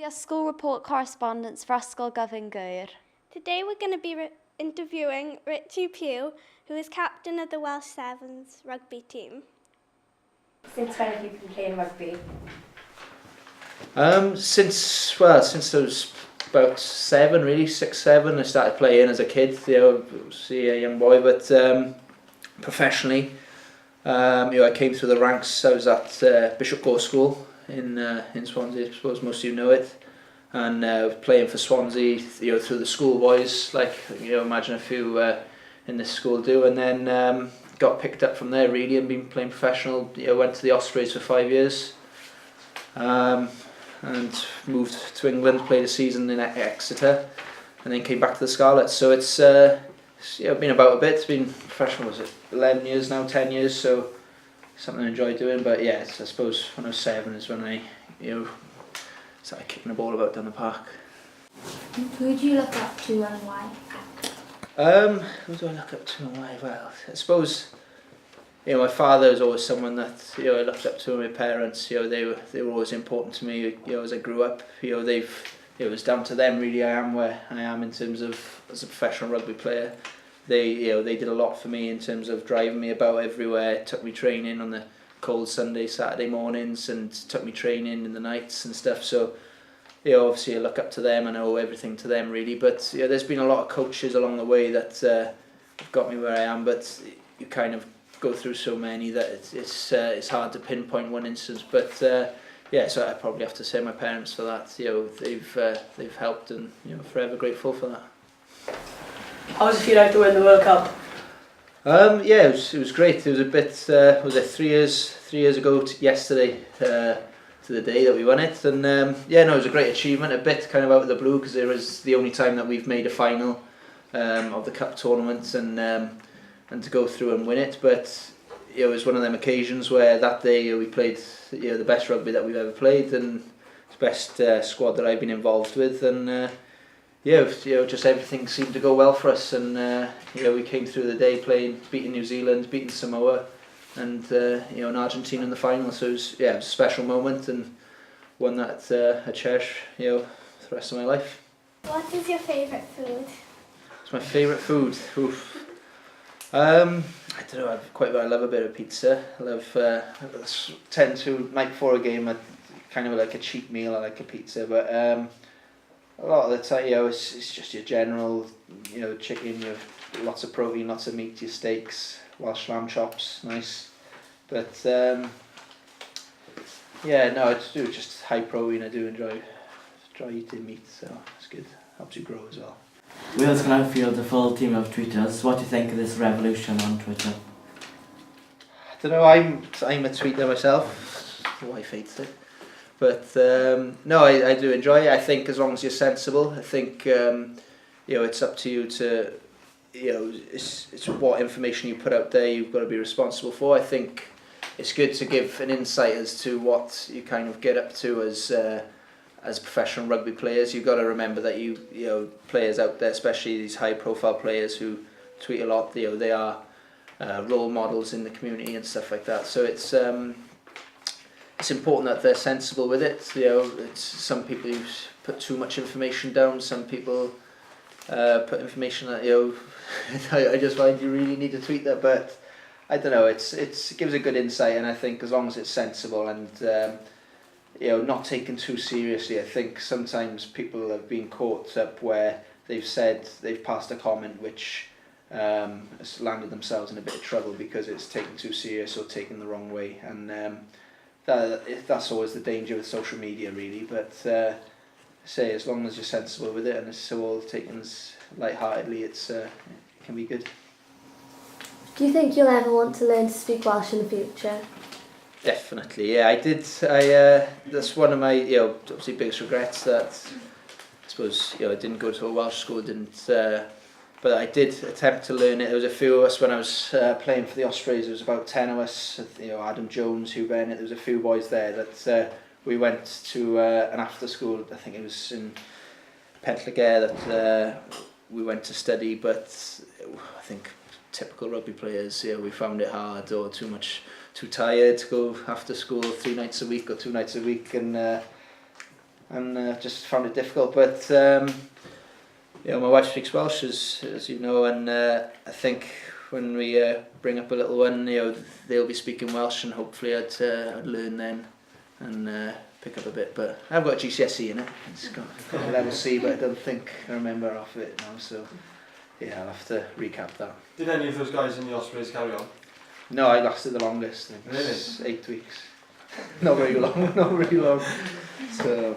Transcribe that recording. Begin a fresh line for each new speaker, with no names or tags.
Ysgol Report correspondence for Ysgol Gyfun Gŵyr.
Today we're going to be interviewing Richie Pugh, who is captain of the Welsh Sevens rugby team.
Since when have you been playing rugby?
Since I was about 7, really 6, 7. I started playing as a kid, see a young boy, but professionally, I came through the ranks. I was at Bishop Gore School in Swansea. I suppose most of you know it, and playing for Swansea, through the schoolboys, like imagine a few in this school do, and then got picked up from there really and been playing professional. Went to the Ospreys for 5 years. And moved to England, played a season in Exeter, and then came back to the Scarlets. So it's been about a bit. It's been professional, was it 11 years now, 10 years, so something I enjoy doing. But yeah, I suppose when I was 7 is when I started kicking the ball about down the park.
Who do you look up to and why?
Who do I look up to and why? Well, I suppose my father was always someone that I looked up to. My parents, they were always important to me. As I grew up, it was down to them really. I am where I am in terms of as a professional rugby player. They did a lot for me in terms of driving me about everywhere. Took me training on the cold Sunday, Saturday mornings, and took me training in the nights and stuff. So obviously I look up to them. I owe everything to them really. But there's been a lot of coaches along the way that have got me where I am. But you kind of go through so many that it's hard to pinpoint one instance, but so I probably have to say my parents for that. They've helped, and forever grateful for that.
How does it feel like to win the World Cup?
It was great. It was a bit was it 3 years ago yesterday to the day that we won it, and it was a great achievement. A bit kind of out of the blue because it was the only time that we've made a final of the cup tournament, and to go through and win it. But it was one of them occasions where that day we played the best rugby that we've ever played, and it's the best squad that I've been involved with, and just everything seemed to go well for us, and we came through the day beating New Zealand, beating Samoa, and and Argentina in the final. So it was a special moment, and one that I cherish for the rest of my life.
What is your favourite food?
It's my favourite food. Oof. I don't know. I love a bit of pizza. I tend to night before a game. I kind of like a cheap meal. I like a pizza, but a lot of the time, it's just your general, chicken. You have lots of protein, lots of meat. Your steaks, Welsh lamb chops, nice. But I do just high protein. I do enjoy eating meat, so it's good. Helps you grow as well.
Wales can now field a full team of tweeters. What do you think of this revolution on Twitter?
I don't know. I'm a tweeter myself. My wife hates it, but I do enjoy it. I think as long as you're sensible, I think it's up to you to it's what information you put out there. You've got to be responsible for. I think it's good to give an insight as to what you kind of get up to as professional rugby players. You've got to remember that players out there, especially these high profile players who tweet a lot, they are role models in the community and stuff like that. So it's important that they're sensible with it. It's some people who put too much information down, some people put information that I just find you really need to tweet that, but I don't know, it gives a good insight, and I think as long as it's sensible and not taken too seriously. I think sometimes people have been caught up where they've passed a comment which has landed themselves in a bit of trouble because it's taken too serious or taken the wrong way, and that's always the danger with social media really. But as long as you're sensible with it and it's all taken as lightheartedly, it can be good.
Do you think you'll ever want to learn to speak Welsh in the future?
Definitely, yeah, I did. That's one of my, obviously biggest regrets, that I suppose, I didn't go to a Welsh school, but I did attempt to learn it. There was a few of us when I was playing for the Ospreys. There was about 10 of us, Adam Jones, Hugh Bennett. There was a few boys there that we went to an after school. I think it was in Pentlager that we went to study, but I think typical rugby players, we found it hard or too tired to go after school 3 nights a week or 2 nights a week, and and just found it difficult. But you know, my wife speaks Welsh, as you know, and I think when we bring up a little one, you know, they'll be speaking Welsh, and hopefully I'd learn then and pick up a bit. But I've got a GCSE in it. It's got a level C, but I don't think I remember off of it now. So yeah, I'll have to recap that.
Did any of those guys in the Ospreys carry on?
No, I lasted the longest. I think it was
Really?
8 weeks. Not very long. Not very long. So.